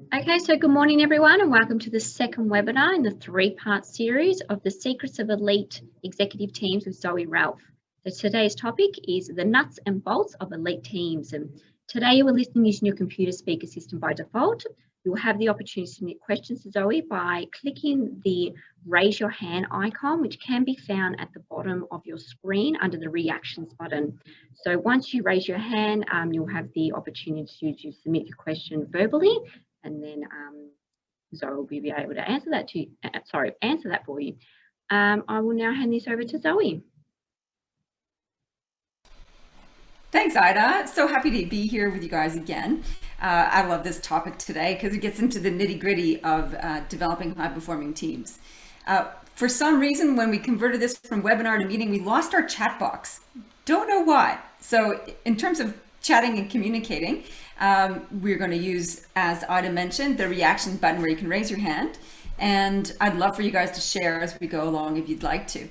Okay, so good morning everyone and welcome to the second webinar in the three-part series of the Secrets of Elite Executive Teams with Zoe Ralph. So today's topic is the nuts and bolts of elite teams. And today you are listening using your computer speaker system by default. You will have the opportunity to submit questions to Zoe by clicking the raise your hand icon, which can be found at the bottom of your screen under the reactions button. So once you raise your hand, you'll have the opportunity to submit your question verbally, and then Zoe will be able to answer that answer that for you. I will now hand this over to Zoe. Thanks, Ida. So happy to be here with you guys again. I love this topic today because it gets into the nitty-gritty of developing high-performing teams. For some reason, when we converted this from webinar to meeting, we lost our chat box. Don't know why. So in terms of chatting and communicating, we're going to use, as Ida mentioned, the reaction button where you can raise your hand. And I'd love for you guys to share as we go along if you'd like to.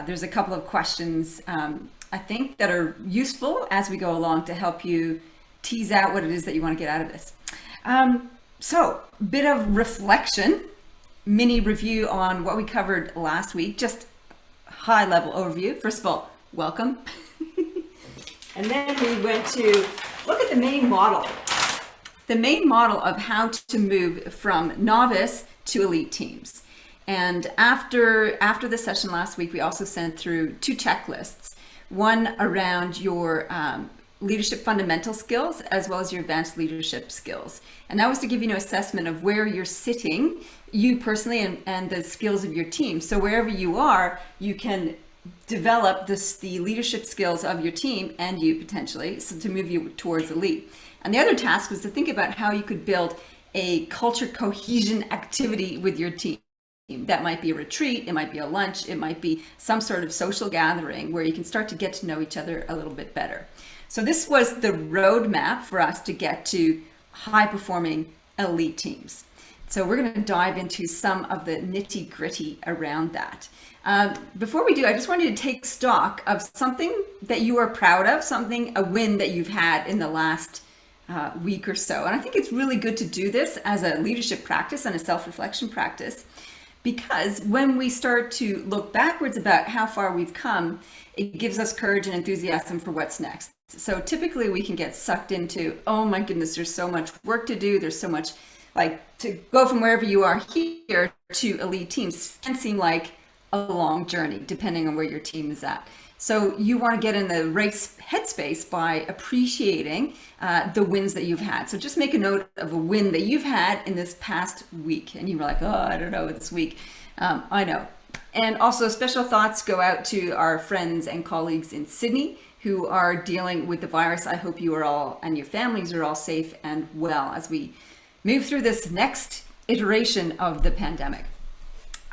There's a couple of questions I think that are useful as we go along to help you tease out what it is that you want to get out of this. So a bit of reflection, mini review on what we covered last week, just high level overview. First of all, welcome. And then we went to look at the main model of how to move from novice to elite teams. And after the session last week, we also sent through two checklists, one around your leadership fundamental skills as well as your advanced leadership skills. And that was to give you an assessment of where you're sitting, you personally, and the skills of your team. So wherever you are, you can develop the leadership skills of your team and you potentially, so to move you towards elite. And the other task was to think about how you could build a culture cohesion activity with your team. That might be a retreat, it might be a lunch, it might be some sort of social gathering where you can start to get to know each other a little bit better. So this was the roadmap for us to get to high-performing elite teams. So we're going to dive into some of the nitty-gritty around that. Before we do, I just wanted to take stock of something that you are proud of, a win that you've had in the last week or so. And I think it's really good to do this as a leadership practice and a self-reflection practice, because when we start to look backwards about how far we've come, it gives us courage and enthusiasm for what's next. So typically we can get sucked into, oh my goodness, there's so much work to do. There's so much, like, to go from wherever you are here to elite teams can seem like a long journey, depending on where your team is at. So you want to get in the race headspace by appreciating the wins that you've had. So just make a note of a win that you've had in this past week. And you were like, oh, I don't know this week. I know. And also special thoughts go out to our friends and colleagues in Sydney who are dealing with the virus. I hope you are all, and your families are all safe and well as we move through this next iteration of the pandemic.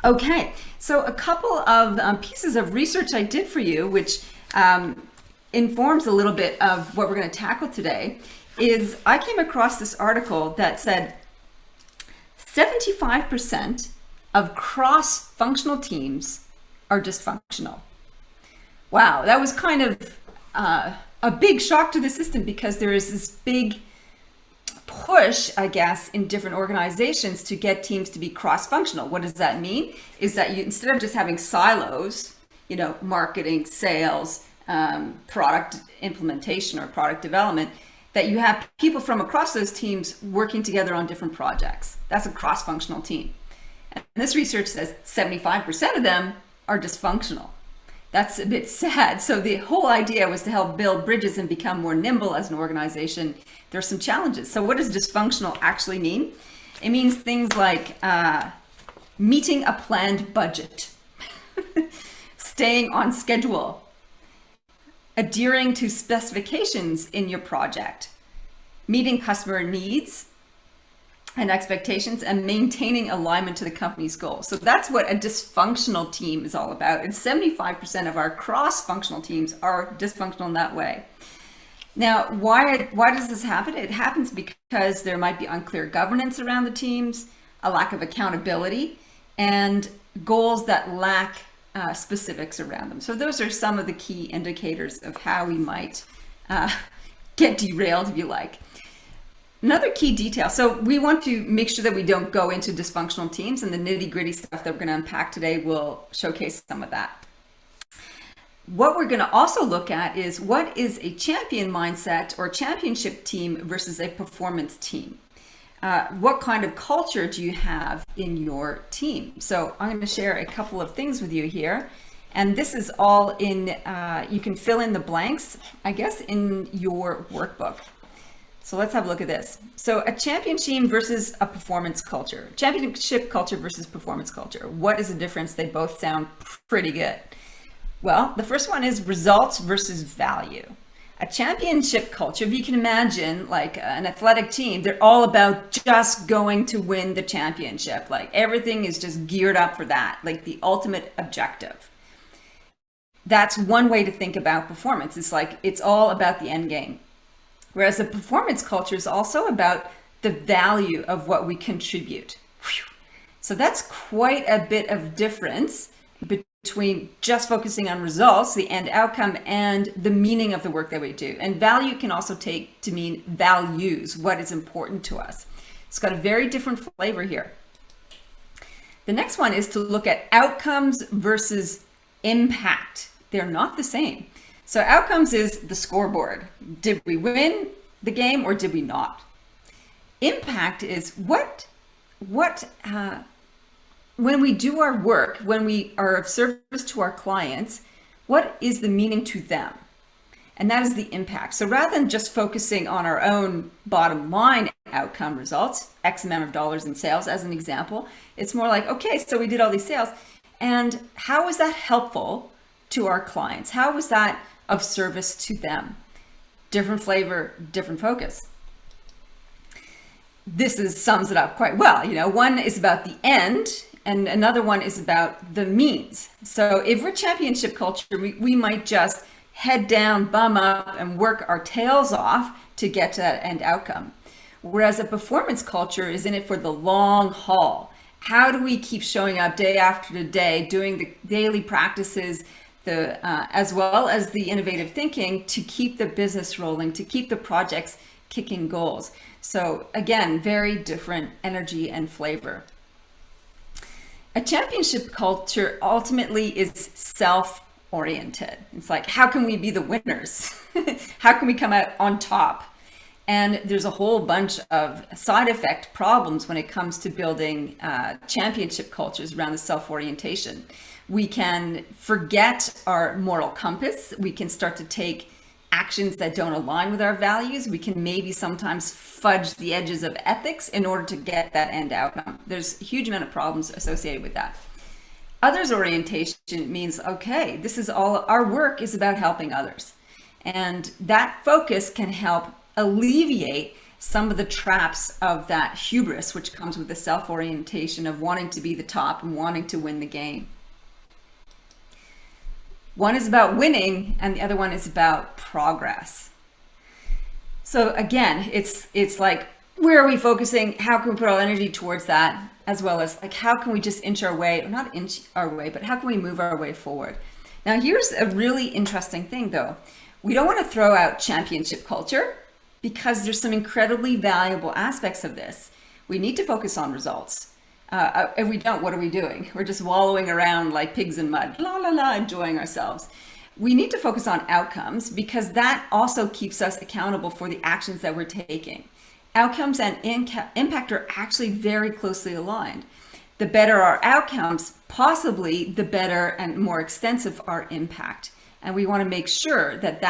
Okay, so a couple of pieces of research I did for you, which informs a little bit of what we're going to tackle today, is I came across this article that said 75% of cross-functional teams are dysfunctional. Wow, that was kind of a big shock to the system, because there is this big push, I guess, in different organizations to get teams to be cross-functional. What does that mean? Is that you, instead of just having silos, you know, marketing, sales, product implementation or product development, that you have people from across those teams working together on different projects. That's a cross-functional team. And this research says 75% of them are dysfunctional. That's a bit sad. So the whole idea was to help build bridges and become more nimble as an organization. There's some challenges. So what does dysfunctional actually mean? It means things like meeting a planned budget, staying on schedule, adhering to specifications in your project, meeting customer needs and expectations, and maintaining alignment to the company's goals. So that's what a dysfunctional team is all about. And 75% of our cross-functional teams are dysfunctional in that way. Now, why does this happen? It happens because there might be unclear governance around the teams, a lack of accountability, and goals that lack specifics around them. So those are some of the key indicators of how we might get derailed, if you like. Another key detail. So we want to make sure that we don't go into dysfunctional teams, and the nitty gritty stuff that we're going to unpack today will showcase some of that. What we're going to also look at is what is a champion mindset or championship team versus a performance team. What kind of culture do you have in your team? So I'm going to share a couple of things with you here. And this is all in, you can fill in the blanks, I guess, in your workbook. So let's have a look at this. So a champion team versus a performance culture. Championship culture versus performance culture. What is the difference? They both sound pretty good. Well, the first one is results versus value. A championship culture, if you can imagine like an athletic team, they're all about just going to win the championship. Like everything is just geared up for that, like the ultimate objective. That's one way to think about performance. It's like, it's all about the end game. Whereas the performance culture is also about the value of what we contribute. So that's quite a bit of difference between just focusing on results, the end outcome, and the meaning of the work that we do. And value can also take to mean values, what is important to us. It's got a very different flavor here. The next one is to look at outcomes versus impact. They're not the same. So outcomes is the scoreboard. Did we win the game or did we not? Impact is when we do our work, when we are of service to our clients, what is the meaning to them? And that is the impact. So rather than just focusing on our own bottom line outcome results, X amount of dollars in sales as an example, it's more like, okay, so we did all these sales, and how is that helpful to our clients? How was that of service to them? Different flavor, different focus. This sums it up quite well. One is about the end, and another one is about the means. So if we're championship culture, we might just head down, bum up, and work our tails off to get to that end outcome. Whereas a performance culture is in it for the long haul. How do we keep showing up day after day, doing the daily practices, as well as the innovative thinking to keep the business rolling, to keep the projects kicking goals? So again, very different energy and flavor. A championship culture ultimately is self-oriented. It's like, how can we be the winners? How can we come out on top? And there's a whole bunch of side effect problems when it comes to building championship cultures around the self-orientation. We can forget our moral compass. We can start to take actions that don't align with our values. We can maybe sometimes fudge the edges of ethics in order to get that end outcome. There's a huge amount of problems associated with that. Others orientation means, okay, this is all, our work is about helping others. And that focus can help alleviate some of the traps of that hubris, which comes with the self-orientation of wanting to be the top and wanting to win the game. One is about winning and the other one is about progress. So again, it's like, where are we focusing? How can we put our energy towards that? As well as like, how can we just inch our way, or not inch our way, but how can we move our way forward? Now, here's a really interesting thing though. We don't want to throw out championship culture because there's some incredibly valuable aspects of this. We need to focus on results. If we don't, what are we doing? We're just wallowing around like pigs in mud, la la la, enjoying ourselves. We need to focus on outcomes because that also keeps us accountable for the actions that we're taking. Outcomes and impact are actually very closely aligned. The better our outcomes, possibly the better and more extensive our impact. And we want to make sure that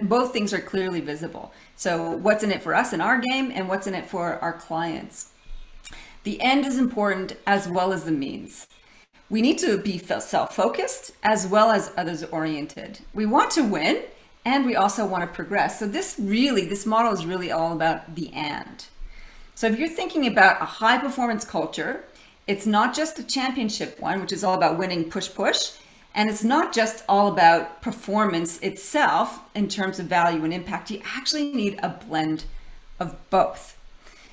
both things are clearly visible. So what's in it for us in our game and what's in it for our clients. The end is important as well as the means. We need to be self-focused as well as others-oriented. We want to win and we also want to progress. So this model is really all about the and. So if you're thinking about a high performance culture, it's not just a championship one, which is all about winning, push, push. And it's not just all about performance itself in terms of value and impact. You actually need a blend of both.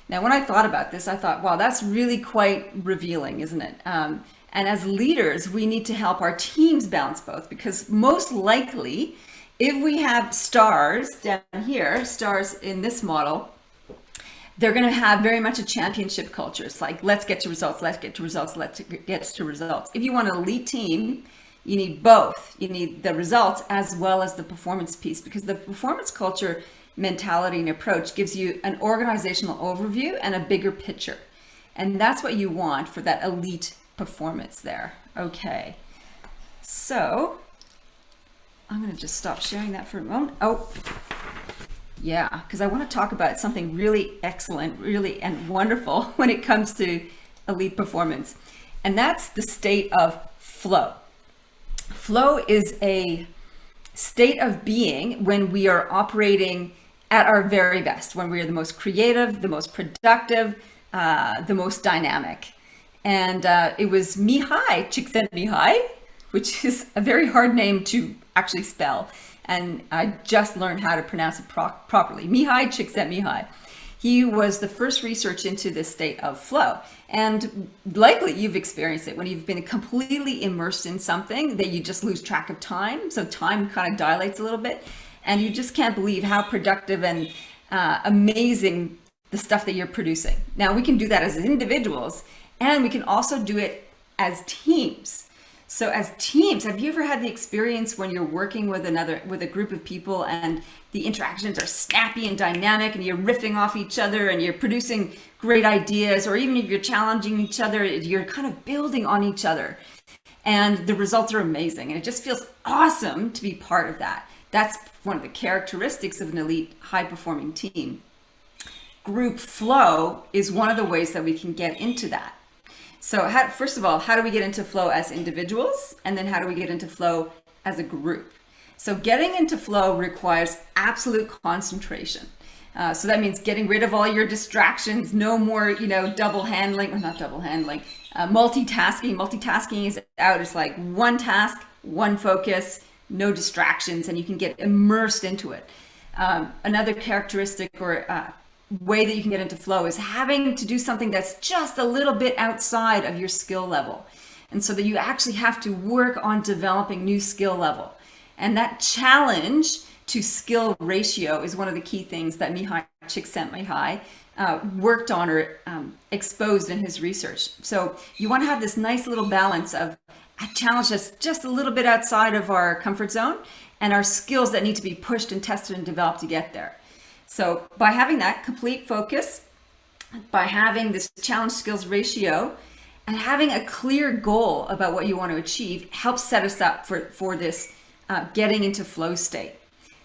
Now, when I thought about this, I thought, wow, that's really quite revealing, isn't it? And as leaders, we need to help our teams balance both because most likely if we have stars down here, stars in this model, they're going to have very much a championship culture. It's like, let's get to results, let's get to results, let's get to results. If you want an elite team, you need both. You need the results as well as the performance piece, because the performance culture mentality and approach gives you an organizational overview and a bigger picture. And that's what you want for that elite performance there. Okay, so I'm going to just stop sharing that for a moment. Oh, yeah, because I want to talk about something really excellent, really and wonderful when it comes to elite performance. And that's the state of flow. Flow is a state of being when we are operating at our very best, when we are the most creative, the most productive, the most dynamic. And it was Mihai Csikszentmihalyi, which is a very hard name to actually spell. And I just learned how to pronounce it properly. Mihai Csikszentmihalyi. He was the first research into this state of flow. And likely you've experienced it when you've been completely immersed in something that you just lose track of time. So time kind of dilates a little bit and you just can't believe how productive and amazing the stuff that you're producing. Now we can do that as individuals and we can also do it as teams. So as teams, have you ever had the experience when you're working with a group of people and the interactions are snappy and dynamic and you're riffing off each other and you're producing great ideas, or even if you're challenging each other, you're kind of building on each other and the results are amazing and it just feels awesome to be part of that. That's one of the characteristics of an elite high performing team. Group flow is one of the ways that we can get into that. So first of all, how do we get into flow as individuals? And then how do we get into flow as a group? So getting into flow requires absolute concentration. So that means getting rid of all your distractions, no more, double handling, or not double handling, multitasking. Multitasking is out. It's like one task, one focus, no distractions, and you can get immersed into it. Another characteristic or way that you can get into flow is having to do something that's just a little bit outside of your skill level. And so that you actually have to work on developing new skill level. And that challenge to skill ratio is one of the key things that Mihai Csikszentmihalyi worked on or exposed in his research. So you want to have this nice little balance of a challenge that's just a little bit outside of our comfort zone and our skills that need to be pushed and tested and developed to get there. So by having that complete focus, by having this challenge skills ratio, and having a clear goal about what you want to achieve helps set us up for this getting into flow state.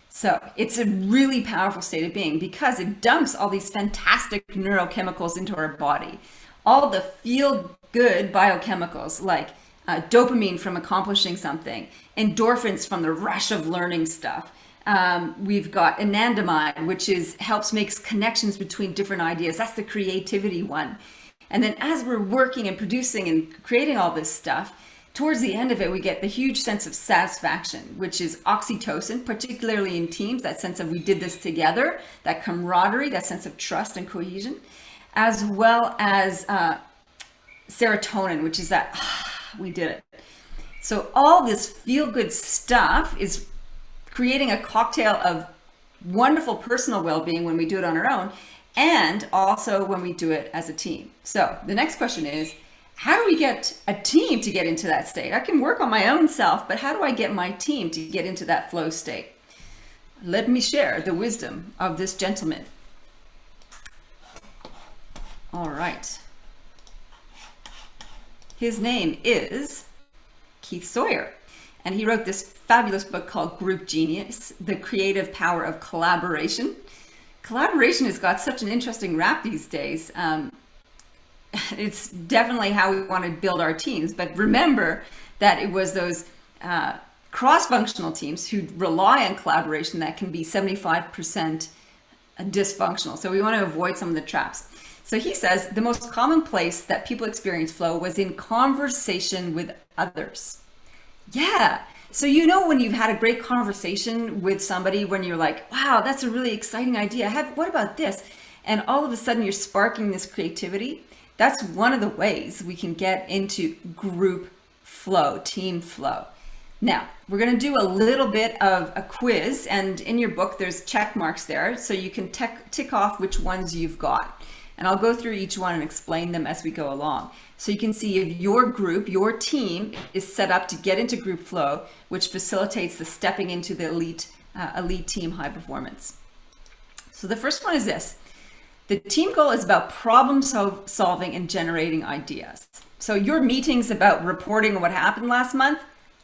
So it's a really powerful state of being because it dumps all these fantastic neurochemicals into our body. All the feel-good biochemicals like dopamine from accomplishing something, endorphins from the rush of learning stuff. We've got anandamide, which helps make connections between different ideas. That's the creativity one. And then as we're working and producing and creating all this stuff, towards the end of it, we get the huge sense of satisfaction, which is oxytocin, particularly in teams, that sense of we did this together, that camaraderie, that sense of trust and cohesion, as well as serotonin, which is that we did it. So all this feel-good stuff is creating a cocktail of wonderful personal well-being when we do it on our own, and also when we do it as a team. So the next question is, how do we get a team to get into that state? I can work on my own self, but how do I get my team to get into that flow state? Let me share the wisdom of this gentleman. All right. His name is Keith Sawyer, and he wrote this fabulous book called Group Genius, The Creative Power of Collaboration. Collaboration has got such an interesting rap these days. It's definitely how we want to build our teams, but remember that it was those cross-functional teams who rely on collaboration that can be 75% dysfunctional. So we want to avoid some of the traps. So he says the most common place that people experience flow was in conversation with others. Yeah. So when you've had a great conversation with somebody, when you're like, wow, that's a really exciting idea. What about this? And all of a sudden you're sparking this creativity. That's one of the ways we can get into group flow, team flow. Now, we're going to do a little bit of a quiz, and in your book, there's check marks there, so you can tick off which ones you've got. And I'll go through each one and explain them as we go along. So you can see if your group, your team is set up to get into group flow, which facilitates the stepping into the elite team high performance. So the first one is this. The team goal is about problem solving and generating ideas. So your meeting's about reporting on what happened last month,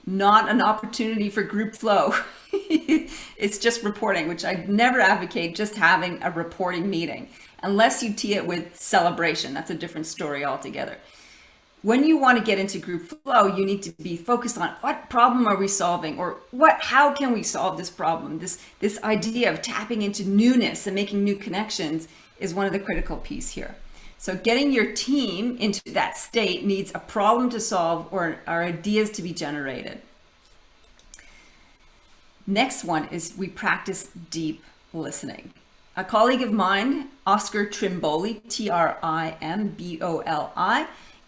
not an opportunity for group flow. It's just reporting, which I never advocate just having a reporting meeting, unless you tee it with celebration. That's a different story altogether. When you want to get into group flow, you need to be focused on what problem are we solving, or how can we solve this problem? This idea of tapping into newness and making new connections is one of the critical pieces here. So getting your team into that state needs a problem to solve or ideas to be generated. Next one is we practice deep listening. A colleague of mine, Oscar Trimboli, Trimboli,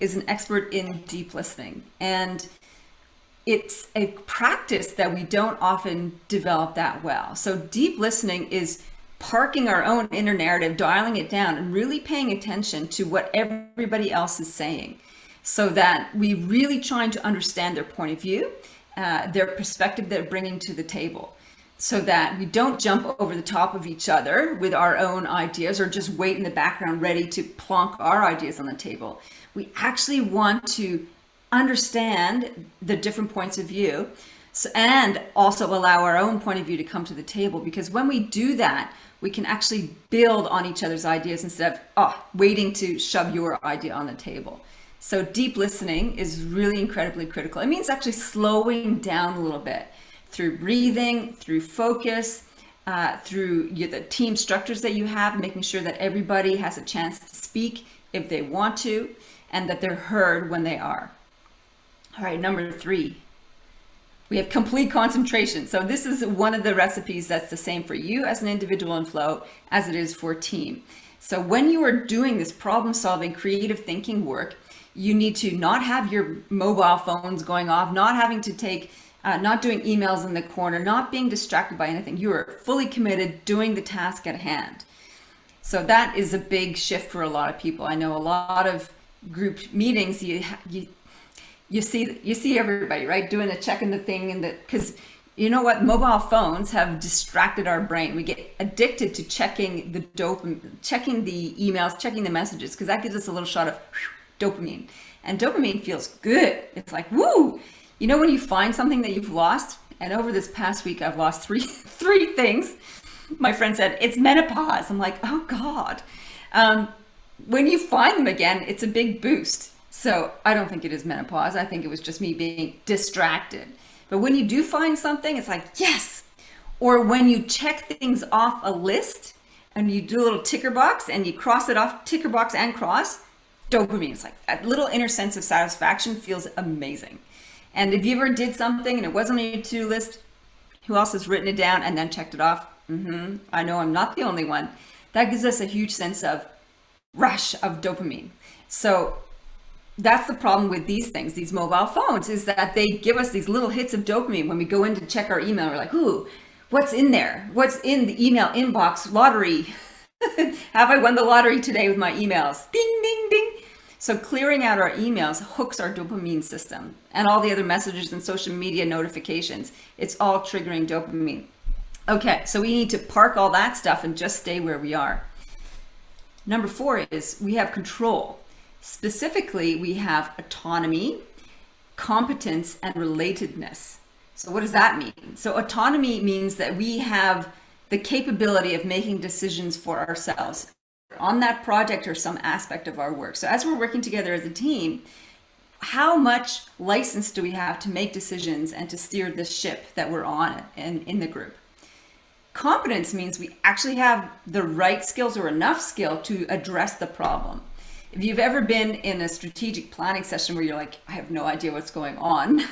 is an expert in deep listening. And it's a practice that we don't often develop that well. So deep listening is parking our own inner narrative, dialing it down, and really paying attention to what everybody else is saying, so that we really trying to understand their point of view, their perspective they're bringing to the table, so that we don't jump over the top of each other with our own ideas or just wait in the background ready to plonk our ideas on the table. We actually want to understand the different points of view, and also allow our own point of view to come to the table, because when we do that, we can actually build on each other's ideas instead of waiting to shove your idea on the table. So deep listening is really incredibly critical. It means actually slowing down a little bit through breathing, through focus, through the team structures that you have, making sure that everybody has a chance to speak if they want to, and that they're heard when they are. All right, number 3. We have complete concentration. So this is one of the recipes that's the same for you as an individual in flow as it is for a team. So when you are doing this problem solving, creative thinking work, you need to not have your mobile phones going off, not having to not doing emails in the corner, not being distracted by anything. You are fully committed doing the task at hand. So that is a big shift for a lot of people. I know a lot of group meetings, you see everybody, right, doing a checking the thing, and because you know what, mobile phones have distracted our brain. We get addicted to checking the dopamine, checking the emails, checking the messages, because that gives us a little shot of dopamine, and dopamine feels good. It's like, woo! You know when you find something that you've lost, and over this past week I've lost three things. My friend said it's menopause. I'm like, oh God. When you find them again, it's a big boost. So I don't think it is menopause. I think it was just me being distracted. But when you do find something, it's like, yes. Or when you check things off a list and you do a little ticker box and you cross it off, ticker box and cross, dopamine. It's like that little inner sense of satisfaction feels amazing. And if you ever did something and it wasn't on your to-do list, who else has written it down and then checked it off? I know I'm not the only one. That gives us a huge sense of rush of dopamine. So that's the problem with these things, these mobile phones, is that they give us these little hits of dopamine when we go in to check our email. We're like, ooh, what's in there? What's in the email inbox? Lottery. Have I won the lottery today with my emails? Ding, ding, ding. So clearing out our emails hooks our dopamine system, and all the other messages and social media notifications. It's all triggering dopamine. Okay, so we need to park all that stuff and just stay where we are. Number 4 is we have control. Specifically, we have autonomy, competence, and relatedness. So what does that mean? So autonomy means that we have the capability of making decisions for ourselves on that project or some aspect of our work. So as we're working together as a team, how much license do we have to make decisions and to steer the ship that we're on in the group? Competence means we actually have the right skills or enough skill to address the problem. If you've ever been in a strategic planning session where you're like, I have no idea what's going on,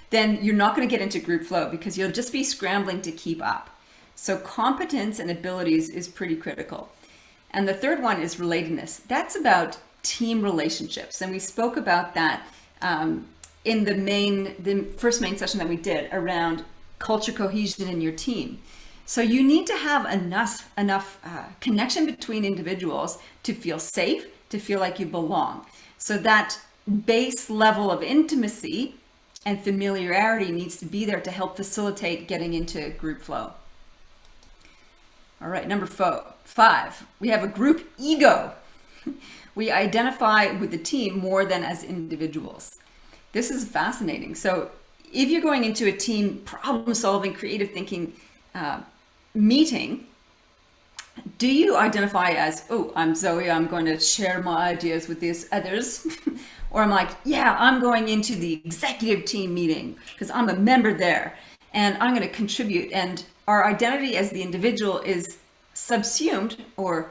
then you're not going to get into group flow because you'll just be scrambling to keep up. So competence and abilities is pretty critical. And the third one is relatedness. That's about team relationships. And we spoke about that in the first main session that we did around culture cohesion in your team. So you need to have enough connection between individuals to feel safe, to feel like you belong. So that base level of intimacy and familiarity needs to be there to help facilitate getting into group flow. All right, number 5, we have a group ego. We identify with the team more than as individuals. This is fascinating. So if you're going into a team problem solving, creative thinking meeting, do you identify as, oh, I'm Zoe, I'm going to share my ideas with these others? Or I'm like, yeah, I'm going into the executive team meeting because I'm a member there and I'm going to contribute. And our identity as the individual is subsumed or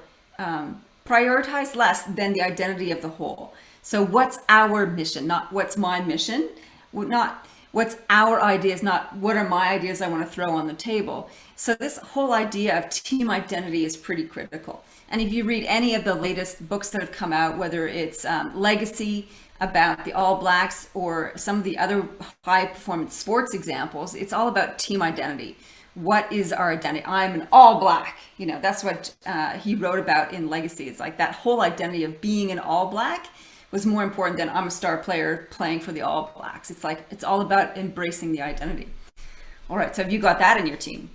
prioritized less than the identity of the whole. So what's our mission? Not what's my mission, not what's our ideas, not what are my ideas I want to throw on the table. So this whole idea of team identity is pretty critical. And if you read any of the latest books that have come out, whether it's Legacy about the All Blacks or some of the other high performance sports examples, it's all about team identity. What is our identity? I'm an All Black. You know, that's what he wrote about in Legacy. It's like that whole identity of being an All Black was more important than I'm a star player playing for the All Blacks. It's like, it's all about embracing the identity. All right, so have you got that in your team?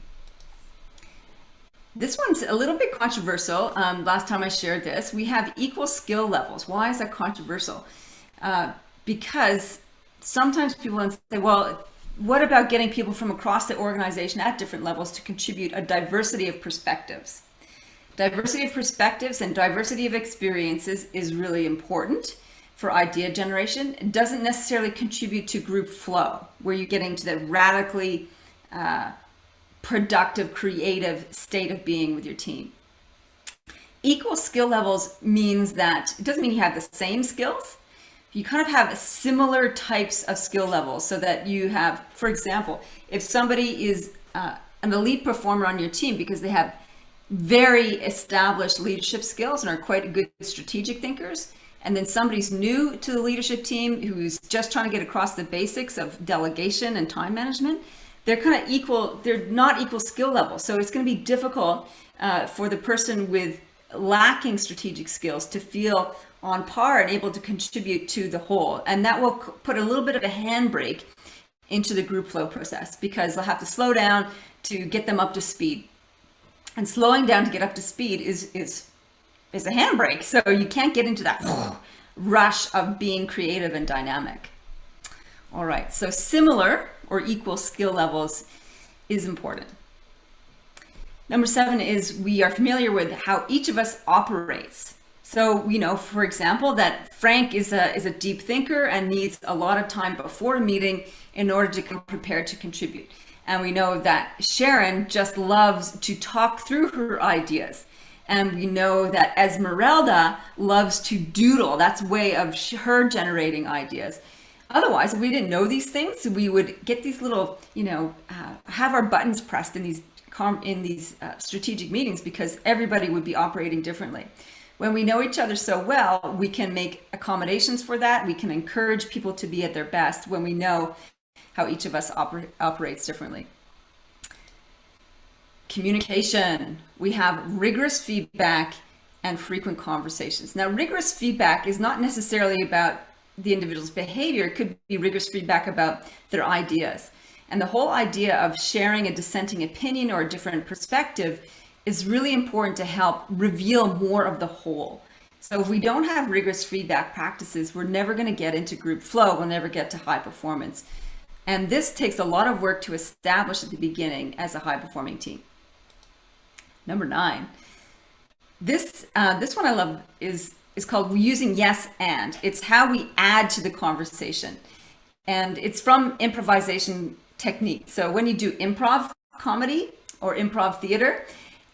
This one's a little bit controversial. Last time I shared this, we have equal skill levels. Why is that controversial? Because sometimes people say, well, what about getting people from across the organization at different levels to contribute a diversity of perspectives? Diversity of perspectives and diversity of experiences is really important for idea generation. It doesn't necessarily contribute to group flow, where you're getting to that radically productive, creative state of being with your team. Equal skill levels means that it doesn't mean you have the same skills. You kind of have similar types of skill levels, so that you have, for example, if somebody is an elite performer on your team because they have very established leadership skills and are quite good strategic thinkers, and then somebody's new to the leadership team who's just trying to get across the basics of delegation and time management, they're kind of equal, they're not equal skill levels. So it's going to be difficult for the person with lacking strategic skills to feel on par and able to contribute to the whole. And that will put a little bit of a handbrake into the group flow process, because they'll have to slow down to get them up to speed. And slowing down to get up to speed is a handbrake. So you can't get into that rush of being creative and dynamic. All right, so similar or equal skill levels is important. Number 7 is we are familiar with how each of us operates. So we know, for example, that Frank is a deep thinker and needs a lot of time before a meeting in order to come prepared to contribute. And we know that Sharon just loves to talk through her ideas. And we know that Esmeralda loves to doodle. That's a way of her generating ideas. Otherwise, if we didn't know these things, we would get these little, have our buttons pressed in these strategic meetings, because everybody would be operating differently. When we know each other so well, we can make accommodations for that. We can encourage people to be at their best when we know how each of us operates differently. Communication. We have rigorous feedback and frequent conversations. Now, rigorous feedback is not necessarily about the individual's behavior. It could be rigorous feedback about their ideas. And the whole idea of sharing a dissenting opinion or a different perspective is really important to help reveal more of the whole. So if we don't have rigorous feedback practices, we're never going to get into group flow. We'll never get to high performance. And this takes a lot of work to establish at the beginning as a high performing team. Number 9. This one I love is called using yes and. It's how we add to the conversation. And it's from improvisation technique. So when you do improv comedy or improv theater,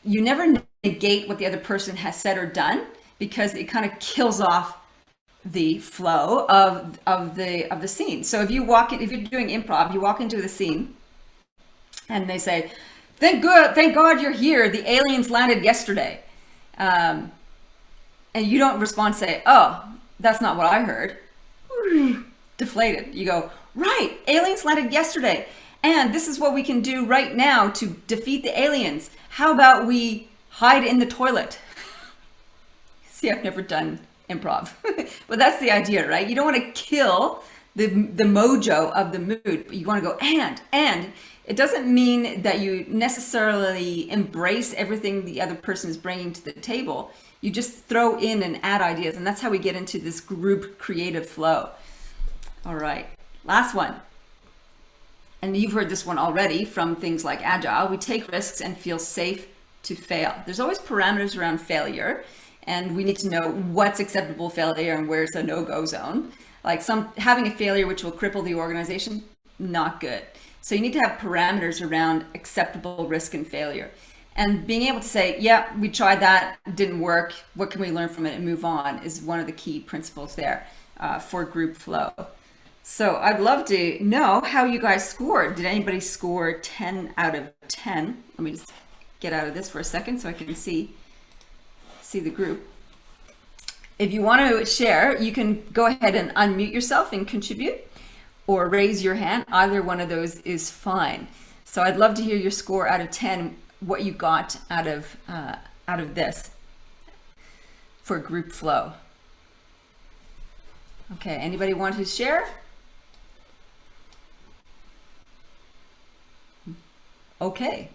you never negate what the other person has said or done, because it kind of kills off the flow of the scene. So if you're doing improv, you walk into the scene and they say, thank God you're here. The aliens landed yesterday. And you don't respond, say, oh, that's not what I heard. deflated. You go, right, aliens landed yesterday, and this is what we can do right now to defeat the aliens. How about we hide in the toilet? See, I've never done improv, but that's the idea, right? You don't want to kill the mojo of the mood, but you want to go, and it doesn't mean that you necessarily embrace everything the other person is bringing to the table. You just throw in and add ideas, and that's how we get into this group creative flow. All right, last one. And you've heard this one already from things like Agile. We take risks and feel safe to fail. There's always parameters around failure, and we need to know what's acceptable failure and where's the no-go zone. Like having a failure which will cripple the organization, not good. So you need to have parameters around acceptable risk and failure. And being able to say, yeah, we tried that, didn't work. What can we learn from it and move on is one of the key principles there for group flow. So I'd love to know how you guys scored. Did anybody score 10 out of 10? Let me just get out of this for a second so I can see the group. If you want to share, you can go ahead and unmute yourself and contribute, or raise your hand. Either one of those is fine. So I'd love to hear your score out of 10, what you got out of this for group flow. Okay, anybody want to share? Okay.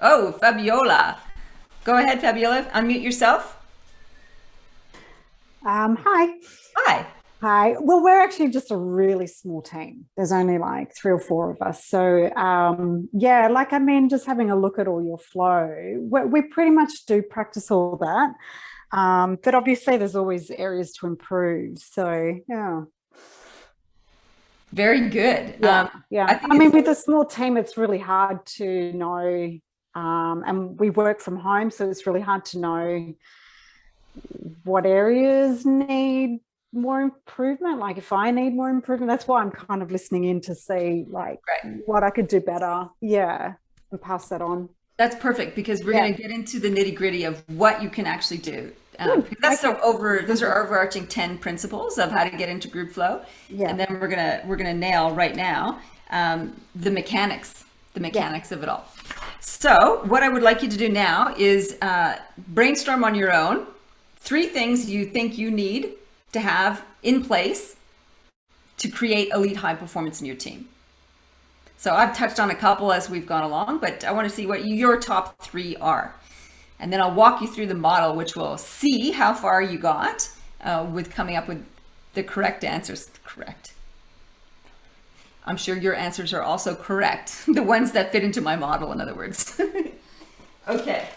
Oh, Fabiola. Go ahead, Fabiola, unmute yourself. Hi. Hi. Hi. Well, we're actually just a really small team. There's only like 3 or 4 of us. So yeah, like, I mean, just having a look at all your flow, we pretty much do practice all that. But obviously there's always areas to improve. So yeah. Very good. Yeah. I mean, with a small team, it's really hard to know. And we work from home, so it's really hard to know what areas need more improvement. Like if I need more improvement, that's why I'm kind of listening in to see like what I could do better. Yeah. And pass that on. That's perfect, because we're going to get into the nitty gritty of what you can actually do. Those are overarching 10 principles of how to get into group flow. Yeah. And then we're gonna nail right now the mechanics of it all. So what I would like you to do now is brainstorm on your own 3 things you think you need to have in place to create elite high performance in your team. So I've touched on a couple as we've gone along, but I want to see what your top 3 are. And then I'll walk you through the model, which will see how far you got with coming up with the correct answers. Correct. I'm sure your answers are also correct. The ones that fit into my model, in other words. Okay.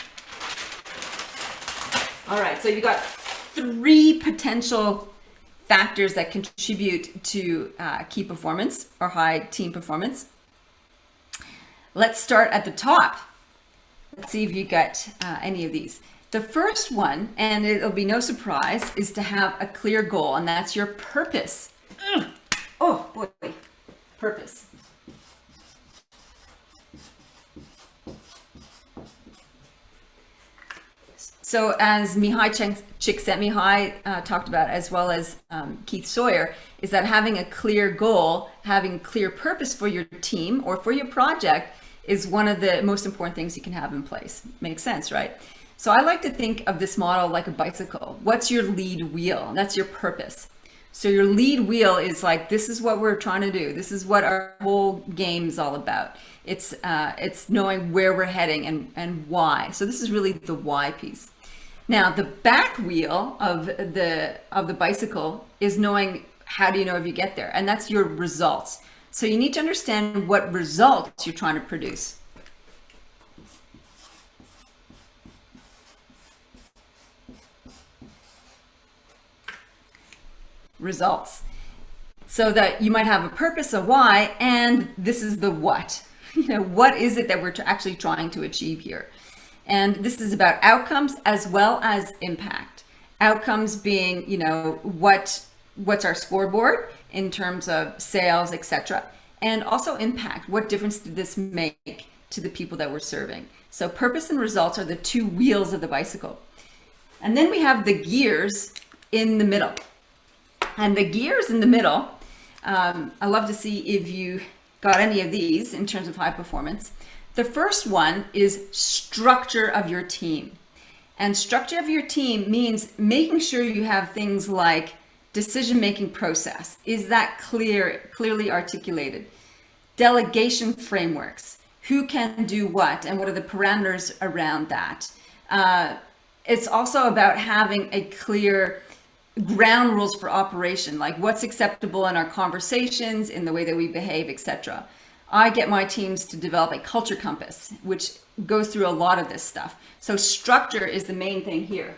All right, so you got 3 potential factors that contribute to key performance or high team performance. Let's start at the top. Let's see if you got any of these. The first one, and it'll be no surprise, is to have a clear goal, and that's your purpose. Oh boy, purpose. So as Mihai Csikszentmihalyi talked about, as well as Keith Sawyer, is that having a clear goal, having clear purpose for your team or for your project is one of the most important things you can have in place. Makes sense, right? So I like to think of this model like a bicycle. What's your lead wheel? That's your purpose. So your lead wheel is like, this is what we're trying to do. This is what our whole game is all about. It's knowing where we're heading and why. So this is really the why piece. Now the back wheel of the bicycle is knowing, how do you know if you get there? And that's your results. So you need to understand what results you're trying to produce. Results. So that you might have a purpose, a why, and this is the what. You know, what is it that we're actually trying to achieve here? And this is about outcomes as well as impact. Outcomes being, you know, what's our scoreboard in terms of sales, etc. And also impact. What difference did this make to the people that we're serving? So purpose and results are the 2 wheels of the bicycle. And then we have the gears in the middle. And the gears in the middle I love to see if you got any of these in terms of high performance. The first one is structure of your team. And structure of your team means making sure you have things like decision-making process. Is that clearly articulated? Delegation frameworks. Who can do what and what are the parameters around that? It's also about having a clear ground rules for operation, like what's acceptable in our conversations, in the way that we behave, etc. I get my teams to develop a culture compass, which goes through a lot of this stuff. So structure is the main thing here.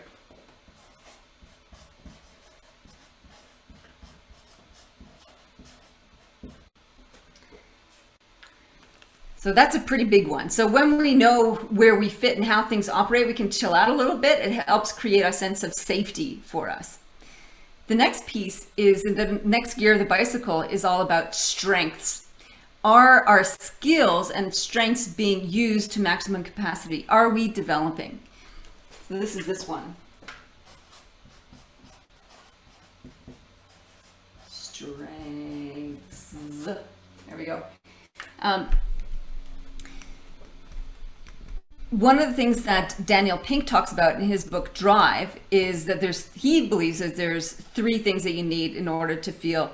So that's a pretty big one. So when we know where we fit and how things operate, we can chill out a little bit. It helps create a sense of safety for us. The next piece is the next gear of the bicycle is all about strengths. Are our skills and strengths being used to maximum capacity? Are we developing? So this is this one. Strengths. There we go. One of the things that Daniel Pink talks about in his book Drive is that he believes that there's 3 things that you need in order to feel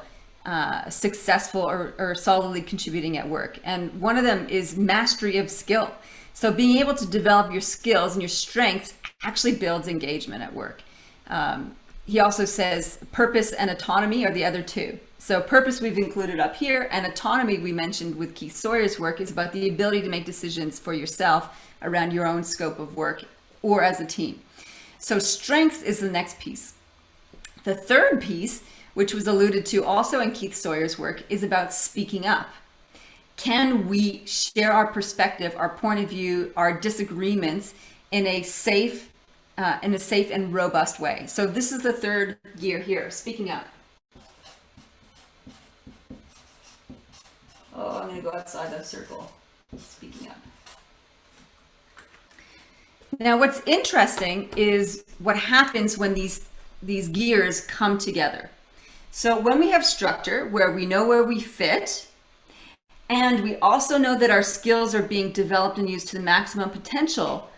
successful or solidly contributing at work. And one of them is mastery of skill. So being able to develop your skills and your strengths actually builds engagement at work. He also says purpose and autonomy are the other 2. So purpose we've included up here, and autonomy we mentioned with Keith Sawyer's work is about the ability to make decisions for yourself around your own scope of work or as a team. So strength is the next piece. The third piece, which was alluded to also in Keith Sawyer's work, is about speaking up. Can we share our perspective, our point of view, our disagreements in a safe and robust way? So this is the third gear here, speaking up. Oh, I'm going to go outside the circle. Speaking up. Now, what's interesting is what happens when these gears come together. So when we have structure where we know where we fit, and we also know that our skills are being developed and used to the maximum potential,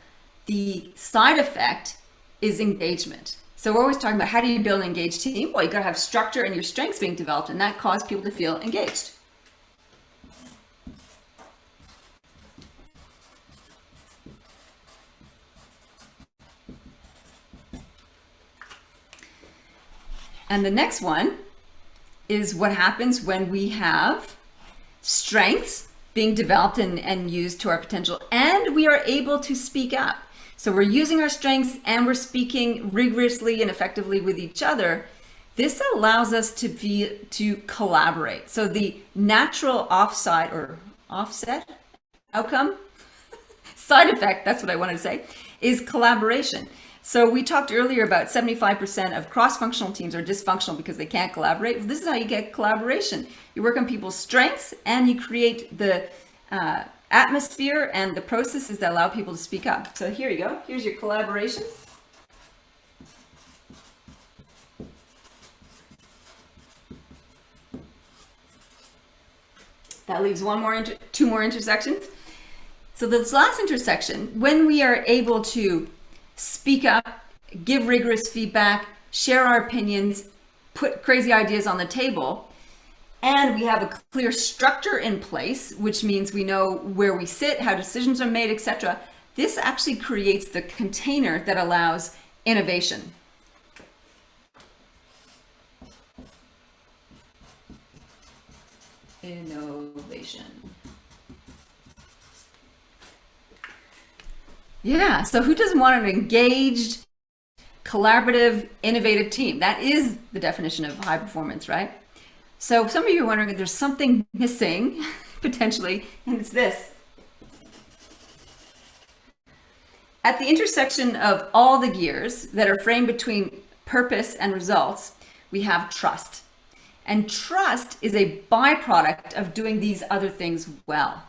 the side effect is engagement. So we're always talking about how do you build an engaged team? Well, you got to have structure and your strengths being developed, and that causes people to feel engaged. And the next one is what happens when we have strengths being developed and used to our potential, and we are able to speak up. So we're using our strengths and we're speaking rigorously and effectively with each other. This allows us to collaborate. So the natural offset outcome, side effect, that's what I wanted to say, is collaboration. So we talked earlier about 75% of cross-functional teams are dysfunctional because they can't collaborate. This is how you get collaboration. You work on people's strengths and you create the atmosphere and the processes that allow people to speak up. So here you go. Here's your collaboration. That leaves two more intersections. So this last intersection, when we are able to speak up, give rigorous feedback, share our opinions, put crazy ideas on the table, and we have a clear structure in place, which means we know where we sit, how decisions are made, etc. This actually creates the container that allows innovation. Innovation. Yeah, so who doesn't want an engaged, collaborative, innovative team? That is the definition of high performance, right? So some of you are wondering if there's something missing, potentially, and it's this. At the intersection of all the gears that are framed between purpose and results, we have trust. And trust is a byproduct of doing these other things well.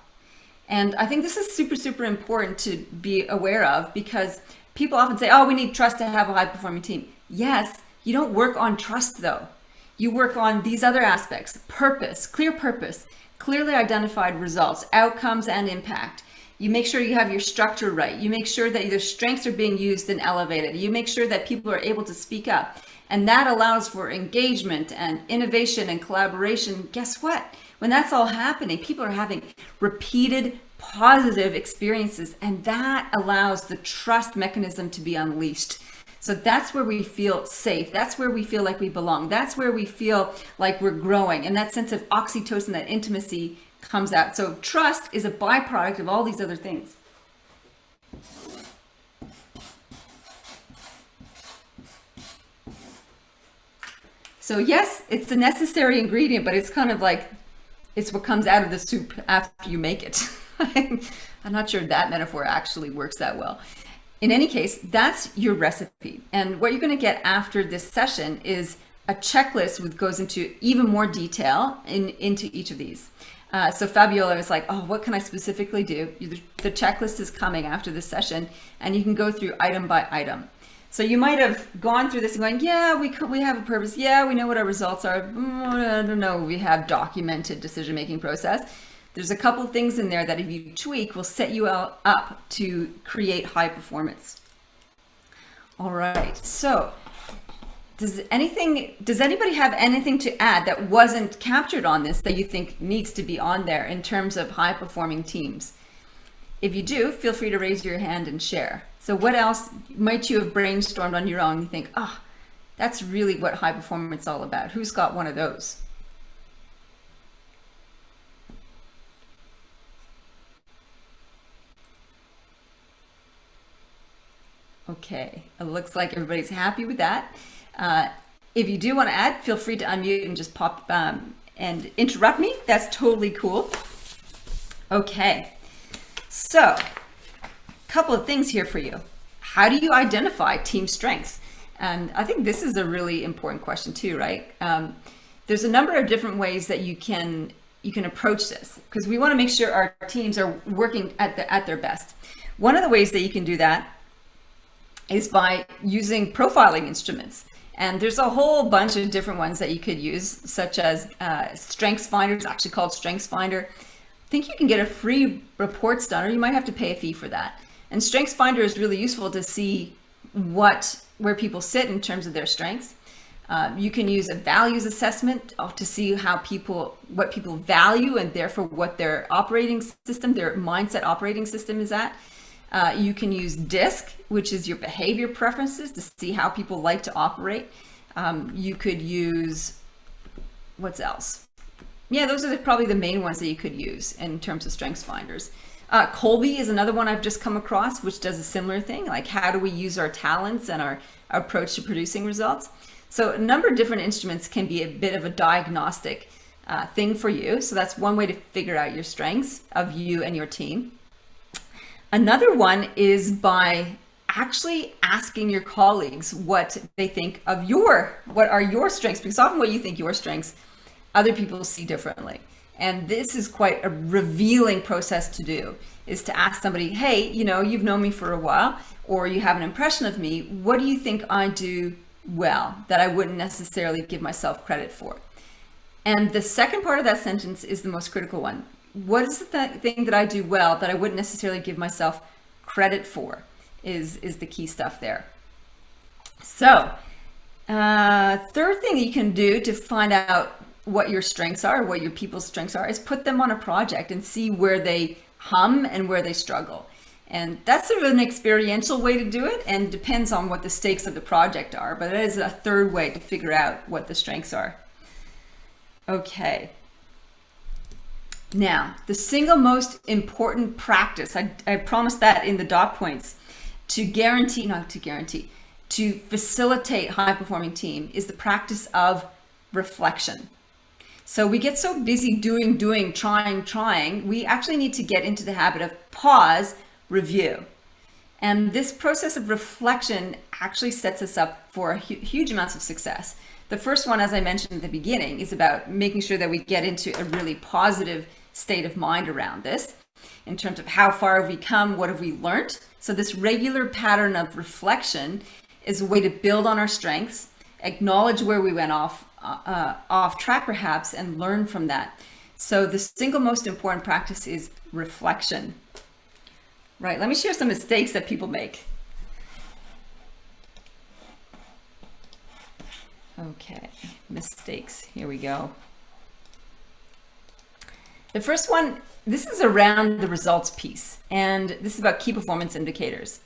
And I think this is super, super important to be aware of, because people often say, oh, we need trust to have a high performing team. Yes, you don't work on trust though. you work on these other aspects: purpose, clearly identified results, outcomes, and impact. You make sure you have your structure right. You make sure that your strengths are being used and elevated. You make sure that people are able to speak up. And that allows for engagement and innovation and collaboration. Guess what? When that's all happening, people are having repeated positive experiences, and that allows the trust mechanism to be unleashed. So that's where we feel safe. That's where we feel like we belong. That's where we feel like we're growing. And that sense of oxytocin, that intimacy, comes out. So trust is a byproduct of all these other things. So yes, it's a necessary ingredient, but it's kind of like, it's what comes out of the soup after you make it. I'm not sure that metaphor actually works that well. In any case, that's your recipe. And what you're going to get after this session is a checklist which goes into even more detail into each of these. So Fabiola is like, oh, what can I specifically do? The checklist is coming after this session, and you can go through item by item. So you might have gone through this and going, yeah, we have a purpose. Yeah, we know what our results are. I don't know. We have documented decision-making process. There's a couple things in there that if you tweak will set you up to create high performance. All right. So does anybody have anything to add that wasn't captured on this that you think needs to be on there in terms of high performing teams? If you do, feel free to raise your hand and share. So what else might you have brainstormed on your own? You think, oh, that's really what high performance is all about. Who's got one of those? Okay, it looks like everybody's happy with that. If you do want to add, feel free to unmute and just pop and interrupt me. That's totally cool. Okay, so a couple of things here for you. How do you identify team strengths? And I think this is a really important question too, right? There's a number of different ways that you can approach this, because we want to make sure our teams are working at their best. One of the ways that you can do that is by using profiling instruments. And there's a whole bunch of different ones that you could use, such as Strengths Finder. It's actually called Strengths Finder. I think you can get a free reports done, or you might have to pay a fee for that. And Strengths Finder is really useful to see where people sit in terms of their strengths. You can use a values assessment to see what people value, and therefore what their operating system, their mindset operating system is at. You can use DISC, which is your behavior preferences, to see how people like to operate. You could use, what's else? Yeah, those are probably the main ones that you could use in terms of strengths finders. Colby is another one I've just come across, which does a similar thing, like how do we use our talents and our approach to producing results. So a number of different instruments can be a bit of a diagnostic thing for you. So that's one way to figure out your strengths of you and your team. Another one is by actually asking your colleagues what they think of what are your strengths, because often what you think your strengths, other people see differently. And this is quite a revealing process to do, is to ask somebody, hey, you've known me for a while, or you have an impression of me. What do you think I do well that I wouldn't necessarily give myself credit for? And the second part of that sentence is the most critical one. What is the thing that I do well that I wouldn't necessarily give myself credit for is the key stuff there. So third thing that you can do to find out what your strengths are, what your people's strengths are, is put them on a project and see where they hum and where they struggle. And that's sort of an experiential way to do it, and depends on what the stakes of the project are, but it is a third way to figure out what the strengths are. Okay. Now, the single most important practice, I promised that in the dot points, to facilitate high performing team is the practice of reflection. So we get so busy doing, trying, we actually need to get into the habit of pause, review. And this process of reflection actually sets us up for huge amounts of success. The first one, as I mentioned at the beginning, is about making sure that we get into a really positive state of mind around this, in terms of how far have we come, what have we learned. So this regular pattern of reflection is a way to build on our strengths. acknowledge where we went off track perhaps, and learn from that. So the single most important practice is reflection. Right, let me share some mistakes that people make. Okay, mistakes, here we go. The first one, this is around the results piece, and this is about key performance indicators.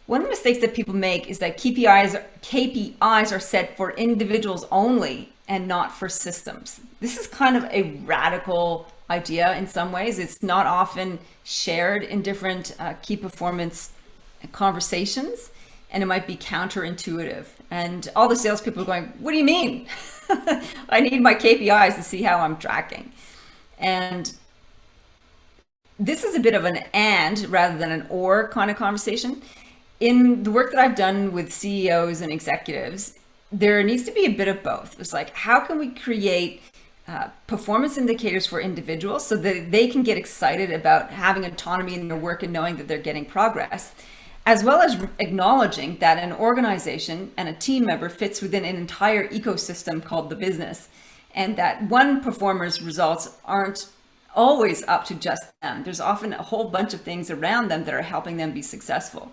One of the mistakes that people make is that KPIs are set for individuals only and not for systems. This is kind of a radical idea in some ways. It's not often shared in different key performance conversations, and it might be counterintuitive. And all the salespeople are going, what do you mean? I need my KPIs to see how I'm tracking. And this is a bit of an and rather than an or kind of conversation. In the work that I've done with CEOs and executives, there needs to be a bit of both. It's like, how can we create performance indicators for individuals so that they can get excited about having autonomy in their work and knowing that they're getting progress, as well as acknowledging that an organization and a team member fits within an entire ecosystem called the business, and that one performer's results aren't always up to just them. There's often a whole bunch of things around them that are helping them be successful.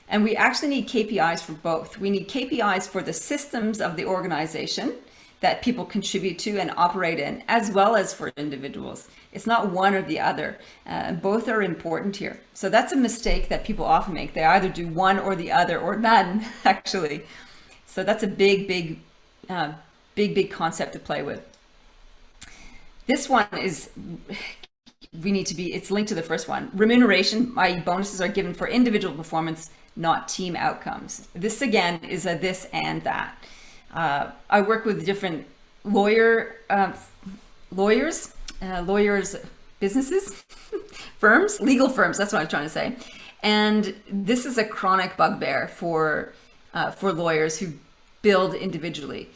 And we actually need KPIs for both. We need KPIs for the systems of the organization that people contribute to and operate in, as well as for individuals. It's not one or the other. Both are important here. So that's a mistake that people often make. They either do one or the other, or none, actually. So that's a big concept to play with. This one is, it's linked to the first one. Remuneration, i.e. bonuses, are given for individual performance, not team outcomes. This again is a this and that. I work with different lawyers, businesses, firms, legal firms. That's what I'm trying to say. And this is a chronic bugbear for lawyers who bill individually.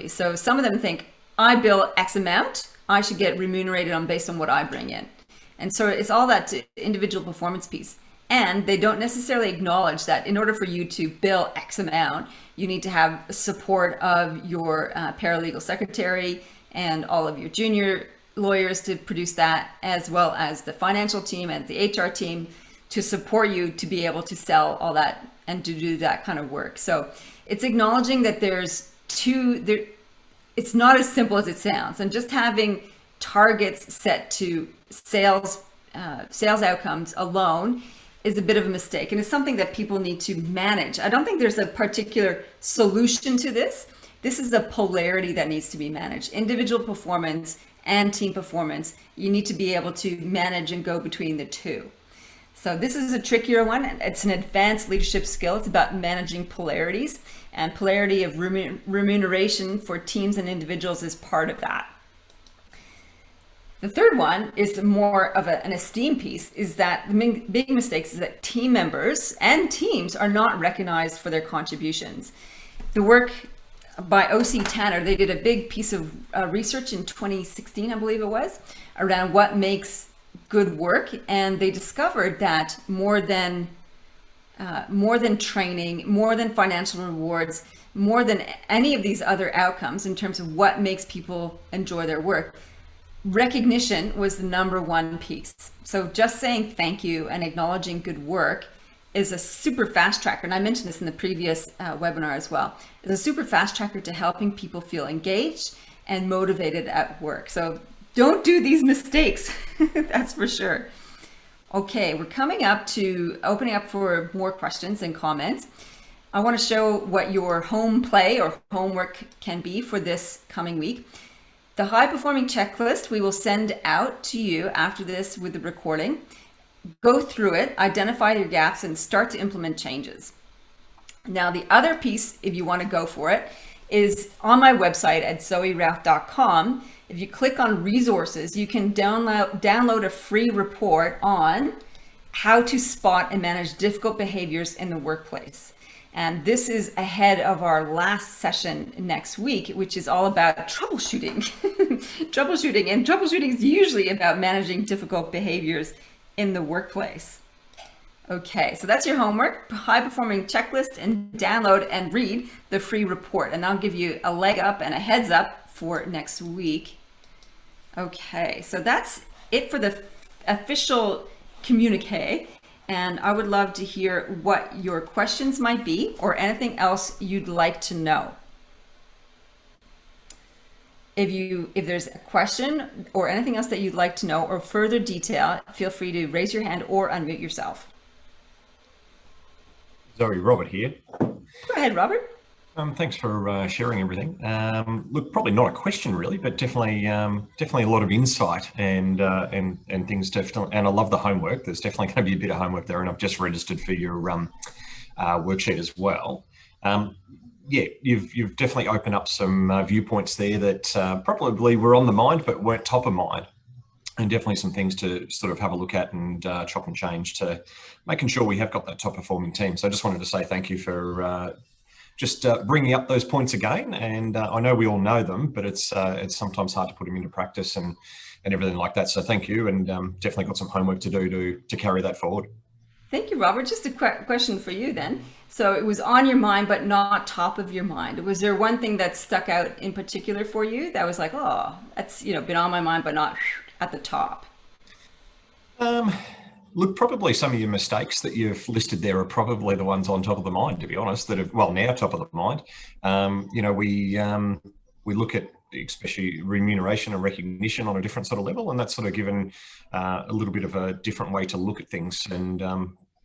So some of them think, I bill X amount, I should get remunerated based on what I bring in. And so it's all that individual performance piece. And they don't necessarily acknowledge that in order for you to bill X amount, you need to have support of your paralegal secretary and all of your junior lawyers to produce that, as well as the financial team and the HR team to support you to be able to sell all that and to do that kind of work. So it's acknowledging that it's not as simple as it sounds, and just having targets set to sales outcomes alone is a bit of a mistake, and it's something that people need to manage. I don't think there's a particular solution to this. This is a polarity that needs to be managed. Individual performance and team performance, you need to be able to manage and go between the two. So this is a trickier one. It's an advanced leadership skill. It's about managing polarities, and polarity of remuneration for teams and individuals is part of that. The third one is more of an esteem piece, is that the big mistakes is that team members and teams are not recognized for their contributions. The work by O.C. Tanner, they did a big piece of research in 2016, I believe it was, around what makes good work, and they discovered that more than training, more than financial rewards, more than any of these other outcomes in terms of what makes people enjoy their work, recognition was the number one piece. So just saying thank you and acknowledging good work is a super fast tracker. And I mentioned this in the previous webinar as well. It's a super fast tracker to helping people feel engaged and motivated at work. So don't do these mistakes, that's for sure. Okay, we're coming up to opening up for more questions and comments. I want to show what your home play or homework can be for this coming week. The high performing checklist we will send out to you after this with the recording. Go through it, identify your gaps, and start to implement changes. Now, the other piece, if you want to go for it, is on my website at zoeralph.com. If you click on resources, you can download a free report on how to spot and manage difficult behaviors in the workplace. And this is ahead of our last session next week, which is all about troubleshooting. Troubleshooting is usually about managing difficult behaviors in the workplace. Okay, so that's your homework, high performing checklist, and download and read the free report. And I'll give you a leg up and a heads up for next week. Okay, so that's it for the official communique. And I would love to hear what your questions might be or anything else you'd like to know. If there's a question or anything else that you'd like to know or further detail, feel free to raise your hand or unmute yourself. Sorry, Robert here. Go ahead, Robert. Thanks for sharing everything. Look, probably not a question really, but definitely a lot of insight and things definitely. And I love the homework. There's definitely going to be a bit of homework there, and I've just registered for your worksheet as well. Yeah, you've definitely opened up some viewpoints there that probably were on the mind but weren't top of mind. And definitely some things to sort of have a look at and chop and change to making sure we have got that top performing team. So I just wanted to say thank you for just bringing up those points again. And I know we all know them, but it's sometimes hard to put them into practice and everything like that. So thank you, and definitely got some homework to do to carry that forward. Thank you, Robert. Just a question for you then. So it was on your mind, but not top of your mind. Was there one thing that stuck out in particular for you that was like, oh, that's been on my mind, but not at the top? Look, probably some of your mistakes that you've listed there are probably the ones on top of the mind, to be honest, that have, well, now top of the mind. We look at especially remuneration and recognition on a different sort of level, and that's sort of given a little bit of a different way to look at things and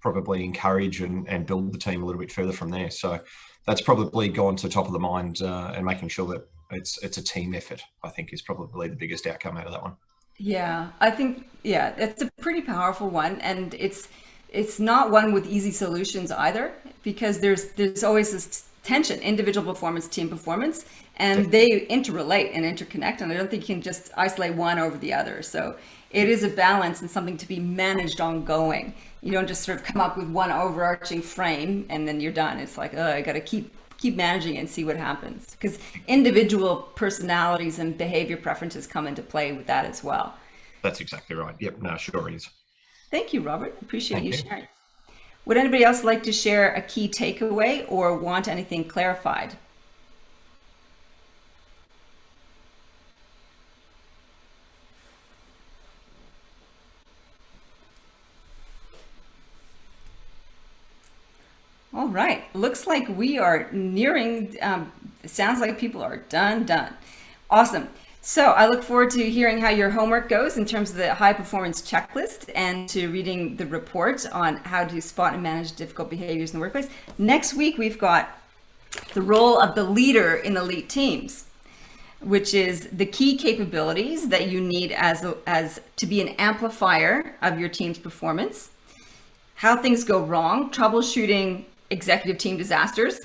probably encourage and build the team a little bit further from there. So that's probably gone to top of the mind, and making sure that it's a team effort, I think, is probably the biggest outcome out of that one. Yeah, I think, yeah, it's a pretty powerful one, and it's not one with easy solutions either, because there's always this tension, individual performance, team performance, and they interrelate and interconnect, and I don't think you can just isolate one over the other. So it is a balance and something to be managed ongoing. You don't just sort of come up with one overarching frame and then you're done. It's like, oh, I got to keep managing it and see what happens, because individual personalities and behavior preferences come into play with that as well. That's exactly right. Yep, no, sure is. Thank you, Robert. Appreciate you sharing. Would anybody else like to share a key takeaway or want anything clarified? All right, looks like we are nearing, it sounds like people are done. Awesome. So I look forward to hearing how your homework goes in terms of the high performance checklist, and to reading the report on how to spot and manage difficult behaviors in the workplace. Next week, we've got the role of the leader in elite teams, which is the key capabilities that you need as to be an amplifier of your team's performance, how things go wrong, troubleshooting executive team disasters,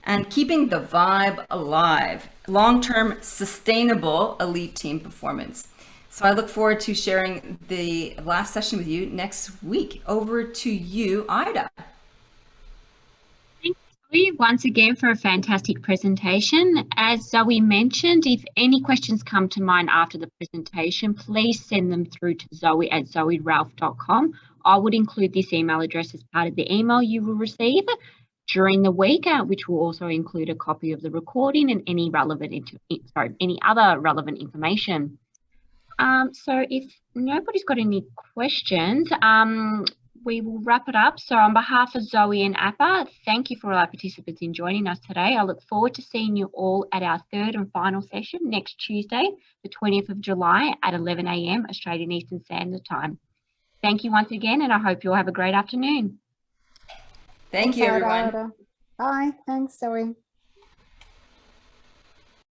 and keeping the vibe alive, long-term sustainable elite team performance. So I look forward to sharing the last session with you next week. Over to you, Ida. Thank you once again for a fantastic presentation. As Zoe mentioned, if any questions come to mind after the presentation, please send them through to zoe@zoeralph.com. I would include this email address as part of the email you will receive during the week, which will also include a copy of the recording and any other relevant information. So if nobody's got any questions, we will wrap it up. So on behalf of Zoe and APPA, thank you for all our participants in joining us today. I look forward to seeing you all at our third and final session next Tuesday, the 20th of July at 11 a.m. Australian Eastern Standard Time. Thank you once again, and I hope you all have a great afternoon. Thank you, everyone. Bye. Thanks, Zoe.